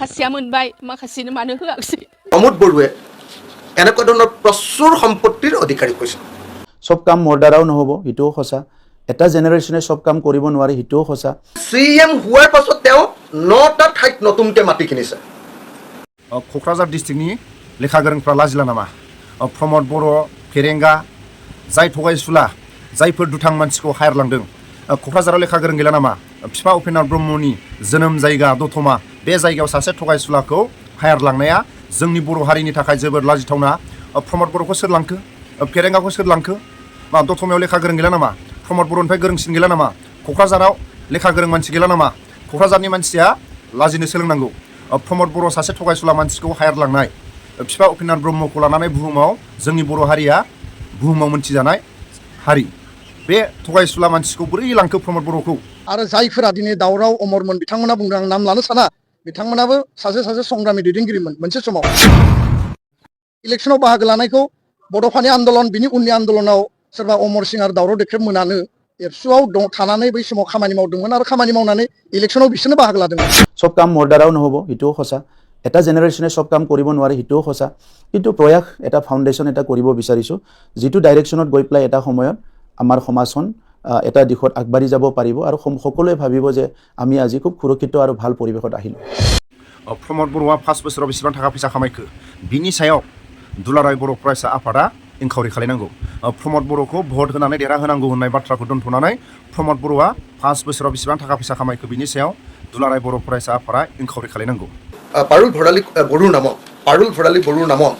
खासिया मोनबाय माखासेनो मानो होआखै प्रमोद बरुवे এনেকুৱা ধৰণৰ প্ৰচুৰ সম্পত্তিৰ অধিকাৰী হৈছে সব কাম মোৰ দ্বাৰাও নহ'ব ইটোও সঁচা এটা জেনেৰেশ্যনে সব কাম কৰিব নোৱাৰে ইটোও সঁচা সিএম হোৱাৰ পাছত তেওঁ 9টা ঠাইত নতুনকৈ মাটি কিনিছে क'क्राझार डिस्ट्रिक्टनि लेखा गोरोंफ्रा लाजिला नामा प्रमोद बर' फेरेंगा जाय थगायसुला जायफोर दुथां मानसिखौ हायरलांदों क'क्राझाराव लेखा गोरों गैला नामा बिफा उपेन्द्र ब्रह्मनि जोनोम जायगा दतमा बे जायगायाव सासे थगायसुलाखौ हायरलांनाया जोंनि बर' हारिनि थाखाय जोबोद लाजिथावना प्रमोद बर'खौ सोर लांखो फेरेंगाखौ सोर लांखो मा दतमायाव लेखा गोरों गैला नामा प्रमोद बर'निफ्राय गोरोंसिन गैला नामा क'क्राझाराव लेखा गोरों मानसि गैला नामा क'क्राझारनि मानसिया लाजिनो सोलोंनांगौ प्रमोद बर' सासे थगायसुला मानसिखौ हायरलांनाय बिफा उपेन्द्र ब्रह्मखौ लानानै बुहुमाव जोंनि बर' हारिया बुहुमाव मोनथिजानाय हारि बे थगायसुला मानसिखौ बोरै लांखो प्रमोद बर'खौ आरो जायफोरा दिनै दावराव अमरमोन बिथांमोना बुंदों आं नाम लानो साना बिथांमोनाबो सासे संग्रामि दैदेनगिरिमोन मोनसे समाव इलेक्शनाव बाहागो लानायखौ बड'फानि आन्दलन बिनि उननि आन्दलनाव सोरबा अमर सिं आरो दावराव देख्रेब मोनानो एबसुआव थानानै बै समाव खामानि मावदोंमोन आरो खामानि मावनानै इलेक्शनाव बिसोरनो बाहागो लादोंमोन সব কাম মোৰ দ্বাৰাও নহ'ব ইটোও সঁচা এটা জেনেৰেশ্যনে সব কাম কৰিব নোৱাৰে ইটোও সঁচা কিন্তু প্ৰয়াস এটা ফাউণ্ডেশ্যন এটা কৰিব বিচাৰিছোঁ যিটো ডাইৰেকশ্যনত গৈ পেলাই এটা সময়ত আমাৰ সমাজখন এটা দিশত আগবাঢ়ি যাব পাৰিব আৰু সকলোৱে ভাবিব যে আমি আজি খুব সুৰক্ষিত আৰু ভাল পৰিৱেশত আহিলোঁ प्रमोद बर'आ 5 बोसोराव बेसेबां थाखा फैसा खामायखो बिनि सायाव दुलाराय बर' फरायसा आफादा इनकाउरि खालामनांगौ प्रमोद बर'खौ भट होनानै देरहाहोनांगौ होननाय बाथ्राखौ दोनथ'नानै प्रमोद बर'आ 5 बोसोराव बेसेबां थाखा फैसा खामायखो बिनि सायाव दुलाराय बर' फरायसा आफादा इनकाउरि खालामनांगौ পাৰুল ভৰালী বড়োৰ নামত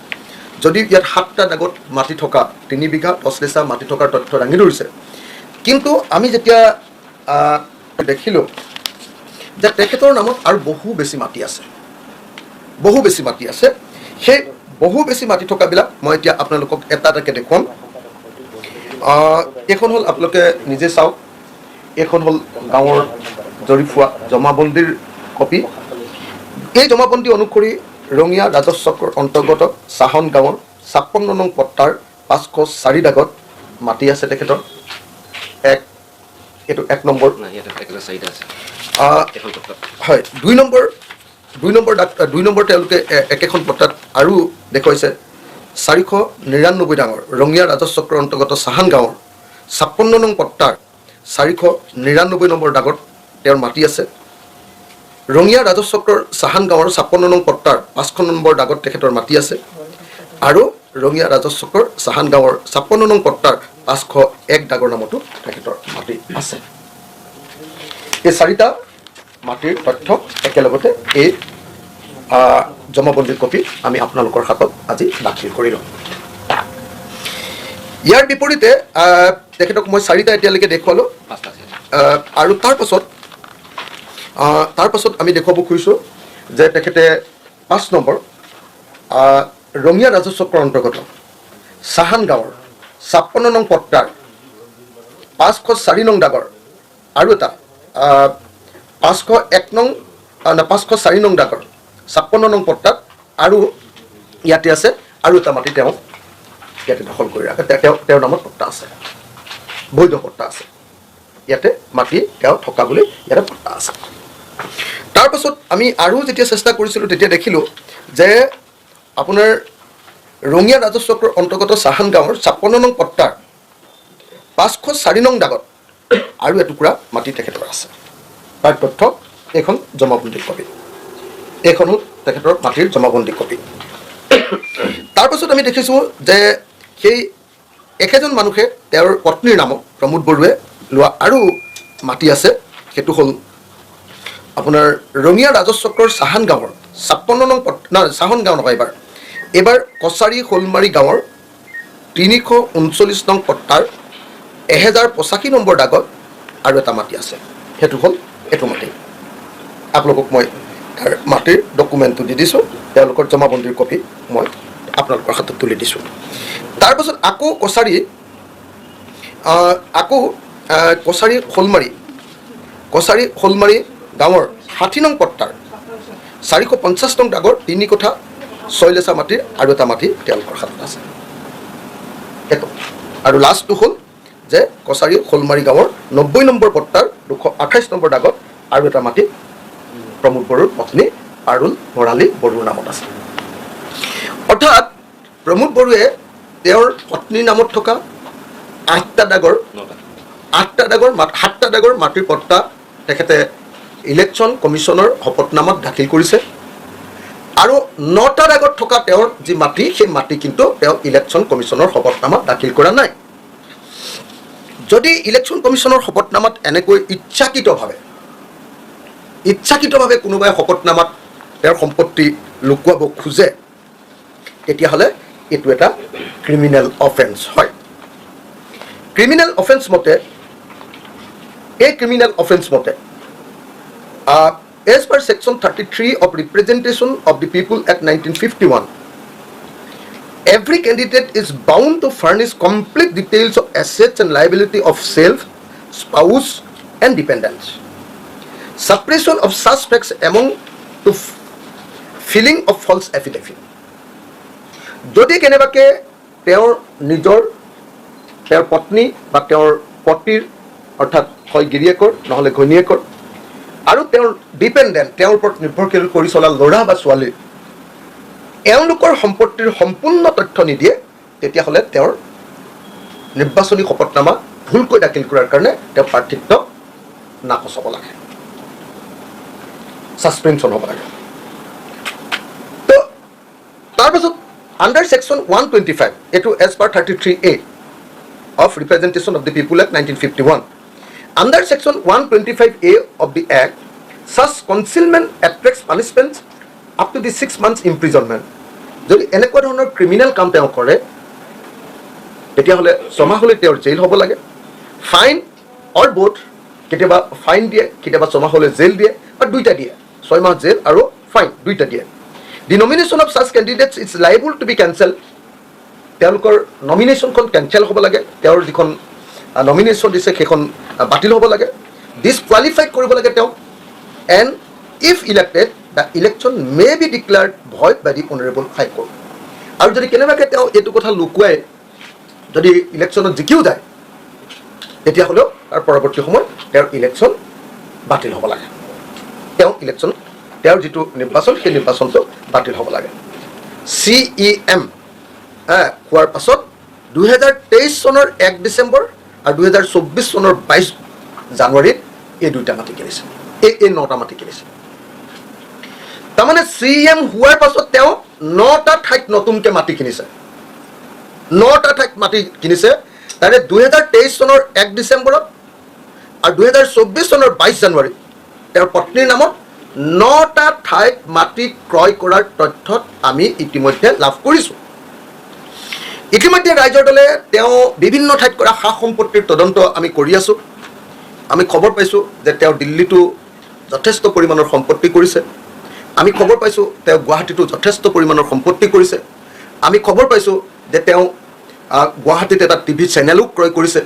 যদি ইয়াত 7টা দাগত মাটি থকা 3 বিঘা 10 লিচা মাটি থকাৰ তথ্য দাঙি ধৰিছে কিন্তু আমি যেতিয়া দেখিলোঁ যে তেখেতৰ নামত আৰু বহু বেছি মাটি আছে সেই বহু বেছি মাটি থকাবিলাক মই এতিয়া আপোনালোকক এটা এটাকৈ দেখুৱাম এইখন হ'ল আপোনালোকে নিজে চাওক এইখন হ'ল গাঁৱৰ জৰীপ হোৱা জমাবন্দীৰ কপি এই জমাবন্দী অনুসৰি ৰঙিয়া ৰাজহ চক্ৰৰ অন্তৰ্গত চাহন গাঁৱৰ 56 নং পট্টাৰ 504 দাগত মাটি আছে তেখেতৰ এইটো 1 নম্বৰ হয় 2 নম্বৰ তেওঁলোকে একেখন পট্টাত আৰু দেখুৱাইছে 499 ডাঙৰ ৰঙিয়া ৰাজহ চক্ৰৰ অন্তৰ্গত চাহান গাঁৱৰ 56 নং পট্টাৰ 499 নম্বৰ দাগত তেওঁৰ মাটি আছে ৰঙিয়া ৰাজহ চক্ৰৰ চাহান গাঁৱৰ 56 নং পট্টাৰ 5 নম্বৰ দাগত তেখেতৰ মাটি আছে আৰু ৰঙিয়া ৰাজহ চক্ৰৰ চাহান গাঁৱৰ 56 নং পট্টাৰ 501 দাগৰ নামতো তেখেতৰ মাটি আছে এই 4টা মাটিৰ তথ্য একেলগতে এই জমাবন্দীৰ কপি আমি আপোনালোকৰ হাতত আজি দাখিল কৰিলোঁ ইয়াৰ বিপৰীতে তেখেতক মই 4টা এতিয়ালৈকে দেখুৱালোঁ আৰু তাৰ পাছত আমি দেখুৱাব খুজিছোঁ যে তেখেতে 5 নম্বৰ ৰঙিয়া ৰাজহ চক্ৰৰ অন্তৰ্গত চাহান গাঁৱৰ 56 নং পট্টাৰ 504 নং দাগৰ আৰু এটা 504 নং দাগৰ 56 নং পট্টাত আৰু ইয়াতে আছে আৰু এটা মাটি তেওঁ ইয়াতে দখল কৰি ৰাখে তেওঁৰ নামত পট্টা আছে বৈধ পট্টা আছে ইয়াতে মাটি তেওঁ থকা বুলি ইয়াতে পট্টা আছে তাৰ পাছত আমি আৰু যেতিয়া চেষ্টা কৰিছিলোঁ তেতিয়া দেখিলোঁ যে আপোনাৰ ৰঙিয়া ৰাজহ চক্ৰৰ অন্তৰ্গত চাহান গাঁৱৰ 56 নং পট্টাৰ 504 নং দাগত আৰু এটুকুৰা মাটি তেখেতৰ আছে তাৰ তথ্য এখন জমাবন্দী কপি এইখন হ'ল তেখেতৰ মাটিৰ জমাবন্দী কপি তাৰ পাছত আমি দেখিছোঁ যে সেই একেজন মানুহে তেওঁৰ পত্নীৰ নামত প্ৰমোদ বৰুৱে লোৱা আৰু মাটি আছে সেইটো হ'ল আপোনাৰ ৰঙিয়া ৰাজহ চক্ৰৰ চাহান গাঁৱৰ 56 নং চাহন গাঁও নহয় এইবাৰ কছাৰী শোলমাৰী গাঁৱৰ 339 নং পট্টাৰ 1085 নম্বৰ দাগত আৰু এটা মাটি আছে সেইটো হ'ল এইটো মাটি আপোনালোকক মই তাৰ মাটিৰ ডকুমেণ্টটো দি দিছোঁ তেওঁলোকৰ জমাবন্দীৰ কপি মই আপোনালোকৰ হাতত তুলি দিছোঁ তাৰপাছত আকৌ কছাৰী শোলমাৰী গাঁৱৰ 60 নং পট্টাৰ 450 নং দাগৰ 3 কোঠা 6 লেচা মাটিৰ আৰু এটা মাটি তেওঁলোকৰ হাতত আছে এইটো আৰু লাষ্টটো হ'ল যে কছাৰী শোলমাৰী গাঁৱৰ 90 নম্বৰ পট্টাৰ 228 নম্বৰ দাগত আৰু এটা মাটি প্ৰমোদ বড়োৰ পত্নী পাৰুল ভৰালী বড়োৰ নামত আছে। অৰ্থাৎ প্ৰমোদ বড়োৱে তেওঁৰ পত্নীৰ নামত থকা 8টা দাগৰ 7টা দাগৰ মাটিৰ পট্টা তেখেতে ইলেকশ্যন কমিশ্যনৰ শপতনামাত দাখিল কৰিছে আৰু 9টা দাগত থকা তেওঁৰ যি মাটি সেই মাটি কিন্তু তেওঁ ইলেকশ্যন কমিশ্যনৰ শপতনামাত দাখিল কৰা নাই। যদি ইলেকশ্যন কমিশ্যনৰ শপতনামাত এনেকৈ ইচ্ছাকৃতভাৱে কোনোবাই শপতনামাত তেওঁৰ সম্পত্তি লুকুৱাব খোজে তেতিয়াহ'লে এইটো এটা ক্ৰিমিনেল অফেন্স হয়। ক্ৰিমিনেল অফেন্স মতে as per section 33 of Representation of the People Act 1951, every candidate is bound to furnish complete details of assets and liability of self, spouse and dependents. Suppression of such facts among to filling of false affidavit. যদি কেনেবাকে তেওঁৰ পত্নী বা তেওঁৰ পতিৰ অৰ্থাৎ হয় গিৰিয়েকৰ নহ'লে ঘৈণীয়েকৰ আৰু তেওঁৰ ডিপেণ্ডেণ্ট তেওঁৰ ওপৰত নিৰ্ভৰশীল কৰি চলা ল'ৰা বা ছোৱালী এওঁলোকৰ সম্পত্তিৰ সম্পূৰ্ণ তথ্য নিদিয়ে তেতিয়াহ'লে তেওঁৰ নিৰ্বাচনী শপতনামা ভুলকৈ দাখিল কৰাৰ কাৰণে তেওঁ প্ৰাৰ্থিত্ব নাকচ হ'ব লাগে, ছাছপেনশ্যন হ'ব লাগে। তো তাৰপাছত আণ্ডাৰ ছেকশ্যন 125 এইটো as per 33A of Representation of the People Act 1951. Under section 125A of the Act, such concealment attracts punishments up to the 6 months imprisonment. যদি এনেকুৱা ধৰণৰ ক্ৰিমিনেল কাম তেওঁ কৰে তেতিয়াহ'লে 6 মাহলৈ তেওঁৰ জেইল হ'ব লাগে, ফাইন অৰ বোথ, কেতিয়াবা ফাইন দিয়ে কেতিয়াবা 6 মাহলৈ জেইল দিয়ে বা দুইটা দিয়ে, 6 মাহ জেইল আৰু ফাইন দুইটা দিয়ে। The nomination of such candidates is liable to be cancelled. তেওঁলোকৰ নমিনেশ্যনখন কেঞ্চেল হ'ব লাগে, তেওঁৰ যিখন নমিনেশ্যন দিছে সেইখন বাতিল হ'ব লাগে, ডিছকুৱালিফাইড কৰিব লাগে তেওঁক, and if elected the election may be declared void by the honourable high court. আৰু যদি কেনেবাকৈ তেওঁ এইটো কথা লুকুৱাই যদি ইলেকশ্যনত জিকিও যায় তেতিয়াহ'লেও তাৰ পৰৱৰ্তী সময়ত তেওঁৰ ইলেকশ্যন বাতিল হ'ব লাগে, তেওঁৰ যিটো নিৰ্বাচন সেই নিৰ্বাচনটো বাতিল হ'ব লাগে। CEM হোৱাৰ পাছত 2023 চনৰ 1 ডিচেম্বৰ আৰু 2024 চনৰ 22 জানুৱাৰীত এই 2টা মাটি কিনিছে, এই 9টা মাটি কিনিছে। তাৰমানে CEM হোৱাৰ পাছত তেওঁ 9টা ঠাইত নতুনকৈ মাটি কিনিছে, 9টা ঠাইত মাটি কিনিছে। তাৰে 2023 চনৰ 1 ডিচেম্বৰত আৰু 2024 চনৰ 22 জানুৱাৰীত তেওঁৰ পত্নীৰ নামত 9টা ঠাইত মাটি ক্ৰয় কৰাৰ তথ্যত আমি ইতিমধ্যে লাভ কৰিছোঁ। ইতিমধ্যে ৰাইজৰ দলে তেওঁ বিভিন্ন ঠাইত কৰা সা সম্পত্তিৰ তদন্ত আমি কৰি আছোঁ। আমি খবৰ পাইছোঁ যে তেওঁ দিল্লীতো যথেষ্ট পৰিমাণৰ সম্পত্তি কৰিছে, আমি খবৰ পাইছোঁ তেওঁ গুৱাহাটীতো যথেষ্ট পৰিমাণৰ সম্পত্তি কৰিছে, আমি খবৰ পাইছোঁ যে তেওঁ গুৱাহাটীত এটা টিভি চেনেলো ক্ৰয় কৰিছে,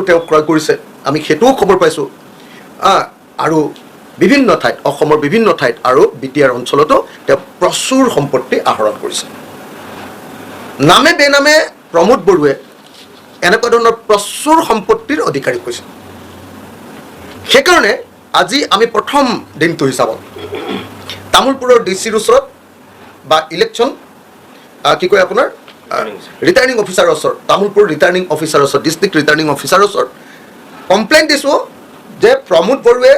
তেওঁ ক্ৰয় কৰিছে, আমি সেইটোও খবৰ পাইছোঁ। আৰু বিভিন্ন ঠাইত অসমৰ বিভিন্ন ঠাইত আৰু BTR অঞ্চলতো তেওঁ প্ৰচুৰ সম্পত্তি আহৰণ কৰিছে। নামে বেনামে প্ৰমোদ বড়োৱে এনেকুৱা ধৰণৰ প্ৰচুৰ সম্পত্তিৰ অধিকাৰী হৈছে। সেইকাৰণে আজি আমি প্ৰথম দিনটো হিচাপত তামোলপুৰৰ DCৰ ওচৰত বা ইলেকশ্যন আপোনাৰ ৰিটাৰ্ণিং অফিচাৰৰ ওচৰত, তামোলপুৰ ৰিটাৰ্ণিং অফিচাৰৰ ওচৰত, ডিষ্ট্ৰিক্ট ৰিটাৰ্ণিং অফিচাৰৰ ওচৰত কমপ্লেইন দিছোঁ যে প্ৰমোদ বড়োৱে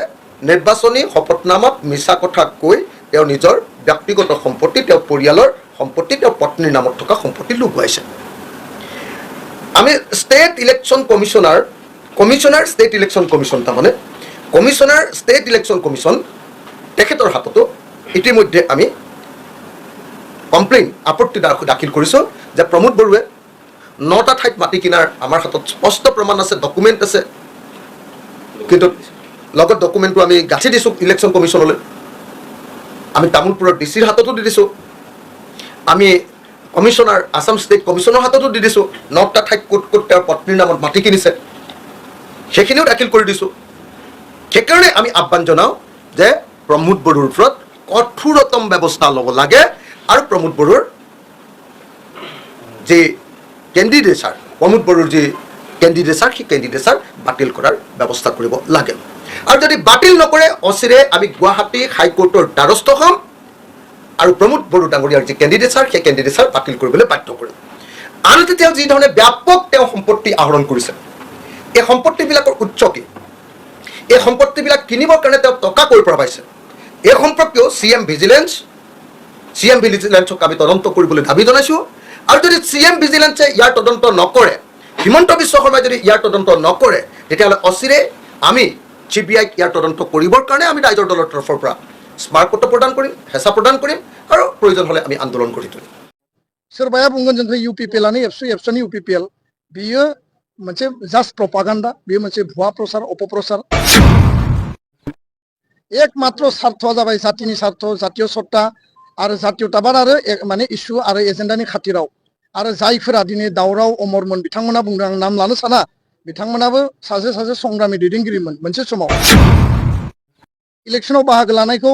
নিৰ্বাচনী শপতনামাত মিছা কথা কৈ তেওঁ নিজৰ ব্যক্তিগত সম্পত্তি, তেওঁৰ পৰিয়ালৰ সম্পত্তি, তেওঁৰ পত্নীৰ নামত থকা সম্পত্তি লুকুৱাইছে। আমি state election commissioner state election commission তাৰমানে কমিশ্যনাৰ ষ্টেট ইলেকশ্যন কমিশ্যন তেখেতৰ হাততো ইতিমধ্যে আমি কমপ্লেইন আপত্তি দাখিল কৰিছোঁ যে প্ৰমোদ বড়োৱে 9টা ঠাইত মাটি কিনাৰ আমাৰ হাতত স্পষ্ট প্ৰমাণ আছে, ডকুমেণ্ট আছে, কিন্তু লগত ডকুমেণ্টটো আমি গাঁঠি দিছোঁ ইলেকশ্যন কমিশ্যনলৈ, আমি তামোলপুৰৰ DCৰ হাততো দি দিছোঁ, আমি কমিশ্যনাৰ আছাম ষ্টেট কমিশ্যনৰ হাততো দি দিছোঁ, 9টা ঠাইত ক'ত তেওঁৰ পত্নীৰ নামত মাটি কিনিছে সেইখিনিও দাখিল কৰি দিছোঁ। সেইকাৰণে আমি আহ্বান জনাওঁ যে প্ৰমোদ বড়োৰ ওপৰত কঠোৰতম ব্যৱস্থা ল'ব লাগে আৰু প্ৰমোদ বড়োৰ যি কেণ্ডিডেচাৰ, সেই কেণ্ডিডেচাৰ বাতিল কৰাৰ ব্যৱস্থা কৰিব লাগে। আৰু যদি বাতিল নকৰে অচিৰে আমি গুৱাহাটী হাইকোৰ্টৰ দ্বাৰস্থ হ'ম আৰু প্ৰমোদ বড়ো ডাঙৰীয়াৰ যি কেণ্ডিডেটছাৰ সেই কেণ্ডিডেটছাৰ বাতিল কৰিবলৈ বাধ্য কৰিম। আনহাতে তেওঁ যি ধৰণে ব্যাপক তেওঁ সম্পত্তি আহৰণ কৰিছে, এই সম্পত্তিবিলাকৰ উৎস কি? এই সম্পত্তিবিলাক কিনিবৰ কাৰণে তেওঁ টকা ক'ৰ পৰা পাইছে? এই সম্পৰ্কীয় CM ভিজিলেন্সক আমি তদন্ত কৰিবলৈ দাবী জনাইছোঁ। আৰু যদি CM ভিজিলেন্সে ইয়াৰ তদন্ত নকৰে, হিমন্ত বিশ্ব শৰ্মাই যদি ইয়াৰ তদন্ত নকৰে, তেতিয়াহ'লে অচিৰে আমি CBIক ইয়াৰ তদন্ত কৰিবৰ কাৰণে আমি ৰাইজৰ দলৰ তৰফৰ পৰা স্মাৰকপত্ৰ প্ৰদান কৰিম, হেঁচা প্ৰদান কৰিম আৰু প্ৰয়োজন হ'লে আমি আন্দোলন গঢ়ি তুলিম। सोरबाया बुंगोन जोंखौ UPPL आनो एबसुनि UPPL बियो मोनसे जास्ट प्रपागान्डा, बियो मोनसे भुवा प्रचार अपप्रचार। एकमात्र स्वार्थआ जाबाय जातिनि स्वार्थ, जातीय सत्ता आरो जातीयताबाद आरो माने इस्यु आरो एजेन्डानि खाथिराव। आरो जायफोरा दिनै दावराव अमरमोन बिथांमोना बुंदों, आं नाम लानो साना, बिथांमोनाबो सासे संग्रामि दैदेनगिरिमोन मोनसे समाव। इलेक्सनाव बाहागो लानायखौ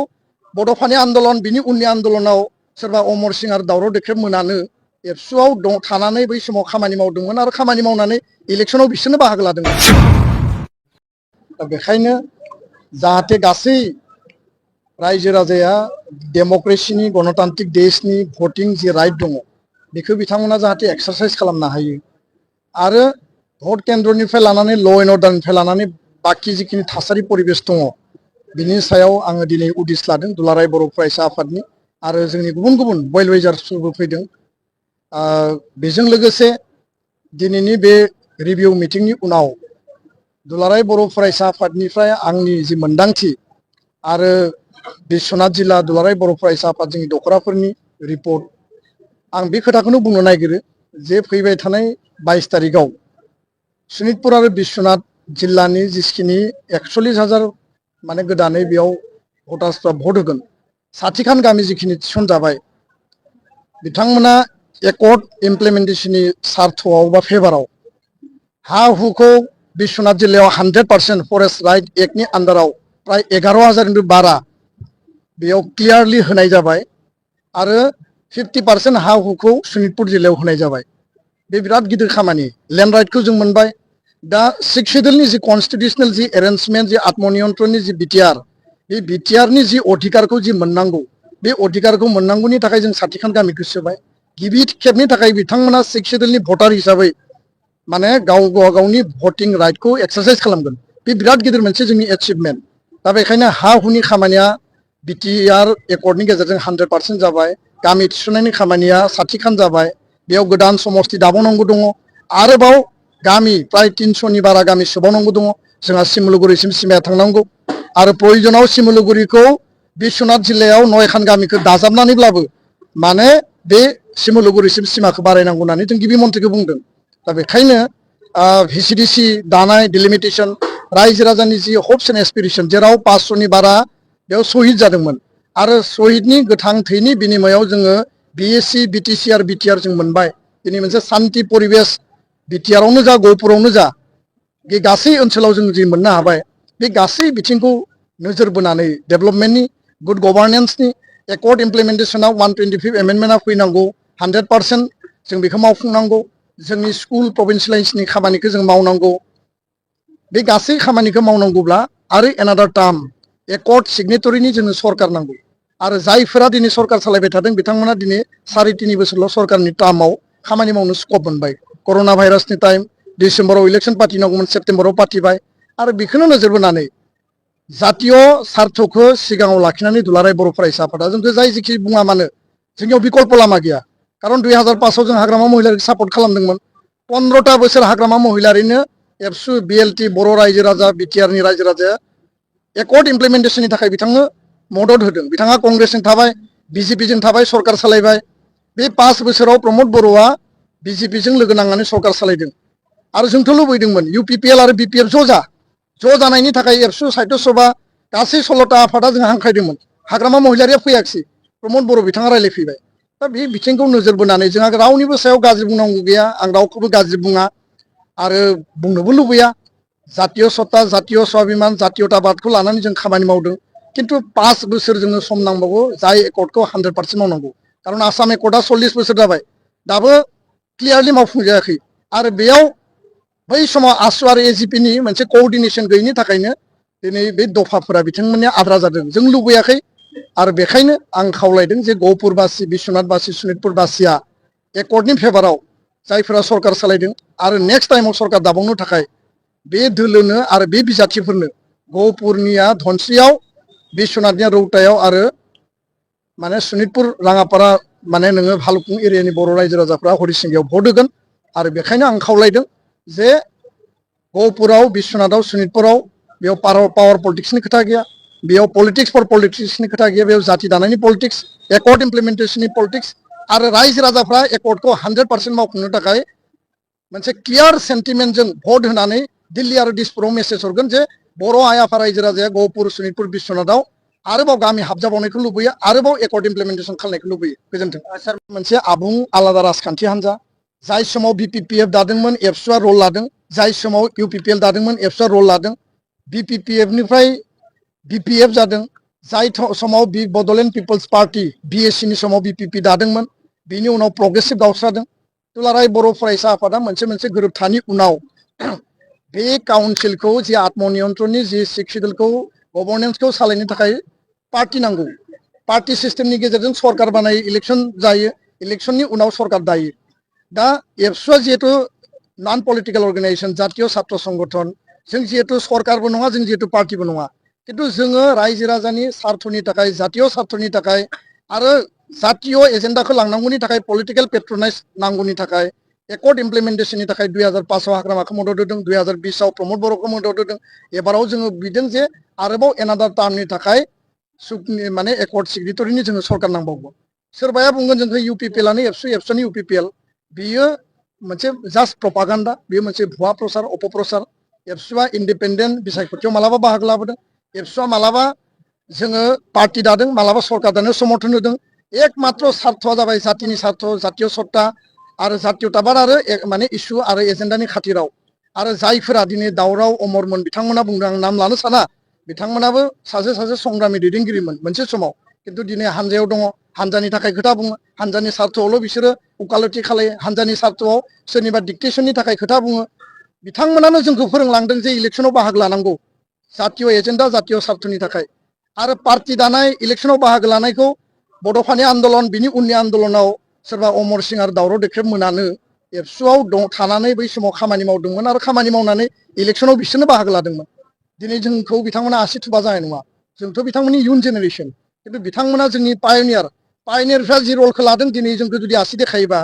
बड'फानि आन्दलन बिनि उननि आन्दलनाव सोरबा अमर सिं आरो दावराव देख्रेब मोनानो एबसुआव थानानै बै समाव खामानि मावदोंमोन आरो खामानि मावनानै इलेक्सनाव बिसोरनो बाहागो लादोंमोन। दा बेखायनो जाहाथे गासै रायजो राजाया डेम'क्रेसिनि गणतान्त्रिक देशनि भटिं जि राइट दङ बेखौ बिथांमोना जाहाथे एक्सारसाइज खालामनो हायो आरो भट केन्द्रनिफ्राय लानानै ल' एन्ड अर्डारनिफ्राय लानानै बाखि जिखिनि थासारि परिबेस दङ बिनि सायाव आङो दिनै उदिस लादों दुलाराय बर' फरायसा आफादनि आरो जोंनि गुबुन गुबुन वेल विजार्सफोरबो फैदों। बेजों लोगोसे दिनैनि बे रिभिउ मिटिंनि उनाव दुलाराय बर' फरायसा आफादनिफ्राय आंनि जि मोन्दांथि आरो बिश्वनाथ जिल्ला दुलाराय बर' फरायसा आफाद जोंनि दखराफोरनि रिपर्ट, आं बे खोथाखौनो बुंनो नागिरो जे फैबाय थानाय 22 तारिखआव सनितपुर आरो बिश्वनाथ जिल्लानि जिखिनि 41,000 माने गोदानै बेयाव भटार्सफ्रा भट होगोन, साथिखान गामि जिखिनि थिसनजाबाय बिथांमोना एकर्ड इमप्लिमेन्टेसननि सार्थआव बा फेभाराव हा हुखौ बिश्वनाथ जिल्लायाव 100% फरेस्ट राइट एक्टनि आन्डाराव प्राय 11,000निबो बारा बेयाव क्लियारलि होनाय जाबाय आरो 50% हा हुखौ सनितपुर जिल्लायाव होनाय जाबाय। बे बिराद गिदिर खामानि। लेन्ड राइटखौ जों मोनबाय। दा 6 शेड्यूलनि जि कन्स्टिटिउसनेल जि एरेन्जमेन्ट जि आत्मनियन्त्रणनि जि बिटिआर, बे बिटिआरनि जि अधिकारखौ जि मोननांगौ, बे अधिकारखौ मोननांगौनि थाखाय जों साथिखान गामिखौ सोबाय। गिबि खेबनि थाखाय बिथांमोना 6 शेड्यूलनि भटार हिसाबै माने गावनि भटिं राइटखौ एक्सारसाइज खालामगोन। बे बिराद गिदिर मोनसे जोंनि एचिभमेन्ट। दा बेखायनो हा हुनि खामानिया बिटिआर एकर्डनि गेजेरजों 100% जाबाय। गामि थिसननायनि खामानिया साथिखान जाबाय। बेयाव गोदान समस्ति दाबावनांगौ दङ। आरोबाव गामि प्राय 300नि बारा गामि सोबावनांगौ दङ। जोंहा सिमलुगुरिसिम सिमाया थांनांगौ आरो प्रयोजनाव सिमलुगुरिखौ बिश्वनाथ जिल्लायाव 9खान गामिखौ दाजाबनानैब्लाबो माने बे सिमलुगुरिसिम सिमाखौ बारायनांगौ होननानै जों गिबि मन्थ्रिखौ बुंदों। दा बेखायनो VCDC दानाय डिलिमिटेसन रायजो राजानि जि हप्स एन्ड एसपिरेसन जेराव 500नि बारा बेयाव शहीद जादोंमोन आरो शहीदनि गोथां थैनि बिनिमयाव जोङो BSc BTC आरो BTR जों मोनबाय। दिनै मोनसे शान्ति परिबेस बिटिआरावनो जा गहपुरावनो जा बे गासै ओनसोलाव जों जि मोननो हाबाय, बे गासै बिथिंखौ नोजोर बोनानै डेभेलपमेन्टनि गुड गभार्नेन्सनि एकर्ड इमप्लिमेन्टेसनाव 125 एमेन्डमेन्टआ फैनांगौ। 100% जों बेखौ मावफुंनांगौ। जोंनि स्कुल प्रभिन्सियेलाइजेसननि खामानिखौ जों मावनांगौ। बे गासै खामानिखौ मावनांगौब्ला आरो एनादार टार्म एकर्ड सिगनेटरिनि जोंनो सरकार नांगौ आरो जायफोरा दिनै सरकार सालायबाय थादों बिथांमोना दिनै 3.5 बोसोरल' सरकारनि टार्माव खामानि मावनो स्कप मोनबाय। कर'ना भाइरासनि टाइम डिसेम्बराव इलेक्सन पार्टिनांगौमोन, सेप्तेम्बराव पार्टिबाय आरो बेखौनो नोजोर बोनानै जातीय सार्थखौ सिगाङाव लाखिनानै दुलाराय बर' फरायसा आफादा जोंखौ जाय जेखि बुङा मानो जोंनियाव बिकल्प लामा गैया। खारन 2005आव जों हाग्रामा महिलारिखौ सापर्ट खालामदोंमोन। 15टा बोसोर हाग्रामा महिलारिनो एबसु BLT बर' रायजो राजा बिटिआरनि रायजो राजाया एकर्ड इमप्लिमेन्टेसननि थाखाय बिथांनो मदद होदों। बिथाङा कंग्रेसजों थाबाय, BJPजों थाबाय, सरकार सालायबाय। बे 5 बोसोराव प्रमद बर'आ BJPजों लोगो नांनानै सरकार सालायदों आरो जोंथ' लुबैदोंमोन UPPL आरो BPF ज' जानायनि थाखाय एबसु साहित्य सभा गासै 16टा आफादा जों हांख्रायदोंमोन। हाग्रामा महिलारिया फैयाखिसै, प्रमद बर' बिथाङा रायज्लायफैबाय। दा बे बिथिंखौ नोजोर बोनानै जोंहा रावनिबो सायाव गाज्रि बुंनांगौ गैया। आं रावखौबो गाज्रि बुङा आरो बुंनोबो लुबैया। जातीय सत्ता, जातीय स्वाभिमान, जातीयताबादखौ लानानै जों खामानि मावदों। खिन्थु 5 बोसोर जोंनो सम नांबावगौ जाय एकर्डखौ 100% मावनांगौ। खारन आसाम एकर्डआ 40 बोसोर जाबाय, दाबो क्लियारलि मावफुंजायाखै आरो बेयाव बै समाव आसु आरो AGPनि मोनसे कअर्डिनेसन गैयिनि थाखायनो दिनै बे दफाफोरा बिथांमोननि आद्रा जादों जों लुबैयाखै आरो बेखायनो आं खावलायदों जे गहपुरबासि बिश्वनाथबासि सनितपुरबासिया एकर्डनि फेभाराव जायफोरा सरकार सालायदों आरो नेक्स्ट टाइमाव सरकार दाबावनो थाखाय बे दोलोनो आरो बे बिजाथिफोरनो गहपुरनिया धनस्रियाव बिश्वनाथनिया रौतायाव आरो माने सनितपुर राङापारा माने नोङो भालुकपुं एरियानि बर' रायजो राजाफ्रा हरिसिंगायाव भट होगोन आरो बेखायनो आं खावलायदों जे गहपुराव बिश्वनाथाव सनितपुराव बेयाव पावार पलिटिक्सनि खोथा गैया बेयाव पलिटिक्स फर पलिटिक्सनि खोथा गैया बेयाव जाति दानायनि पलिटिक्स एकर्ड इमप्लिमेन्टेशननि पलिटिक्स आरो रायजो राजाफ्रा एकर्डखौ 100% मावफुंनो थाखाय मोनसे क्लियार सेन्टिमेन्टजों भट होनानै दिल्ली आरो दिसपुराव मेसेज हरगोन जे बर' आइ आफा रायजो राजाया गहपुर सनितपुर बिश्वनाथाव आरोबाव गामि हाबजाबावनायखौ लुबैयो आरोबाव एकर्ड इमप्लिमेन्टेशन खालामनायखौ लुबैयो गोजोन्थों सार मोनसे आबुं आलादा राजखान्थि हान्जा जाय समाव BPPF दादोंमोन एबसुआ रल लादों जाय समाव UPPL दादोंमोन एबसुआ रल लादों BPPF निफ्राय BPF जादों जाय समाव बड'लेण्ड पिपल्स पार्टी BSC नि समाव BPP दादोंमोन बिनि उनाव प्रग्रेसिभ गावस्रादों दुलाराय बर' फरायसा आफादा मोनसे गोरोबथानि उनाव बे काउन्सिलखौ जि आत्मनियन्त्रणनि जि शिडुलखौ गभर्नेन्सखौ सालायनो थाखाय पार्टी नांगौ पार्टी सिस्टेमनि गेजेरजों सरकार बानायो इलेक्शन जायो इलेक्शननि उनाव सरकार दायो दा एबसुआ जिहेतु नन पलिटिकल अर्गेनाइजेशन जातीय छात्र संगठन जों जिहेतु सरकारबो नङा जों जिहेतु पार्टीबो नङा किन्तु जोङो रायजो राजानि सार्थनि थाखाय जातीय सार्थनि थाखाय आरो जातीय एजेन्डाखौ लांनांगौनि थाखाय पलिटिकल पेट्रनाइज नांगौनि थाखाय एकर्ड इमप्लिमेन्टेशननि थाखाय 2005 आव हाग्रामाखौ मदद होदों 2020 आव प्रमद बर'खौ मदद होदों एबाराव जोङो बिदों जे आरोबाव एनादार टार्मनि थाखाय माने एकर्ड सिगनेटरिनि जोङो सरकार नांबावगौ सोरबाया बुंगोन जोंखौ UPPLआनो एबसुनि UPPL बियो मोनसे जास्ट प्रपागान्डा बेयो मोनसे भुवा प्रसार अपप्रसार एबसुआ इन्डिपेन्डेन्ट बिसायख'थियाव मालाबा बाहागो लाबोदों एबसुआ मालाबा जोङो पार्टी दादों मालाबा सरकार दानो समर्थन होदों एकमात्र सार्थआ जाबाय जातिनि सार्थ जातीय सत्ता आरो जातीयताबाद आरो माने इसु आरो एजेन्डानि खाथिराव आरो जायफोरा दिनै दावराव अमरमोन बिथांमोना बुंदों आं नाम लानो साना बिथांमोनाबो सासे संग्रामि दैदेनगिरिमोन मोनसे समाव किन्तु दिनै हानजायाव दङ हानजानि थाखाय खोथा बुङो हानजानि सार्थआवल' बिसोरो उकालति खालायो हानजानि सार्थआव सोरनिबा डिक्टेसननि थाखाय खोथा बुङो बिथांमोनानो जोंखौ फोरोंलांदों जे इलेक्शनाव बाहागो लानांगौ जातीय एजेन्डा जातीय सार्थनि थाखाय आरो पार्टी दानाय इलेक्शनाव बाहागो लानायखौ बड'फानि आन्दलन बिनि उननि आन्दलनाव सोरबा अमर सिं आरो दावराव देख्रेब मोनानो एबसुआव थानानै बै समाव खामानि मावदोंमोन आरो खामानि मावनानै इलेक्शनाव बिसोरनो बाहागो लादोंमोन दिनै जोंखौ बिथांमोना आसि थुबा जानाय नङा जोंथ' बिथांमोननि इयुन जेनेरेसन किन्तु बिथांमोना जोंनि पायनियारफ्रा जि रलखौ लादों दिनै जोंखौ जुदि आसि देखायोबा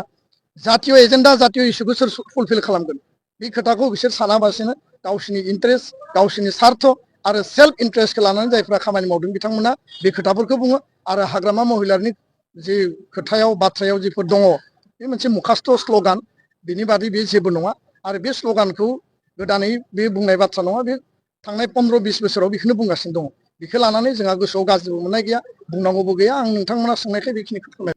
जातीय एजेन्डा जातीय इस्युखौ सोर फुलफिल खालामगोन बे खोथाखौ बिसोर सानाबासिनो गावसिनि इन्टारेस्ट गावसिनि सार्थ आरो सेल्फ इन्टारेस्टखौ लानानै जायफ्रा खामानि मावदों बिथांमोना बे खोथाफोरखौ बुङो आरो हाग्रामा महिलारनि जि खोथायाव बाथ्रायाव जिफोर दङ बे मोनसे मुखास्थ' स्ल'गान बिनि बादै बे जेबो नङा आरो बे स्ल'गानखौ गोदानै बे बुंनाय बाथ्रा नङा बे थांनाय 15-20 बोसोराव बेखौनो बुंगासिनो दङ बेखौ लानानै जोंहा गोसोआव गाज्रिबो मोननाय गैया बुंनांगौबो गैया आं नोंथांमोना सोंनायखाय बेखिनिखौ फोरमायबाय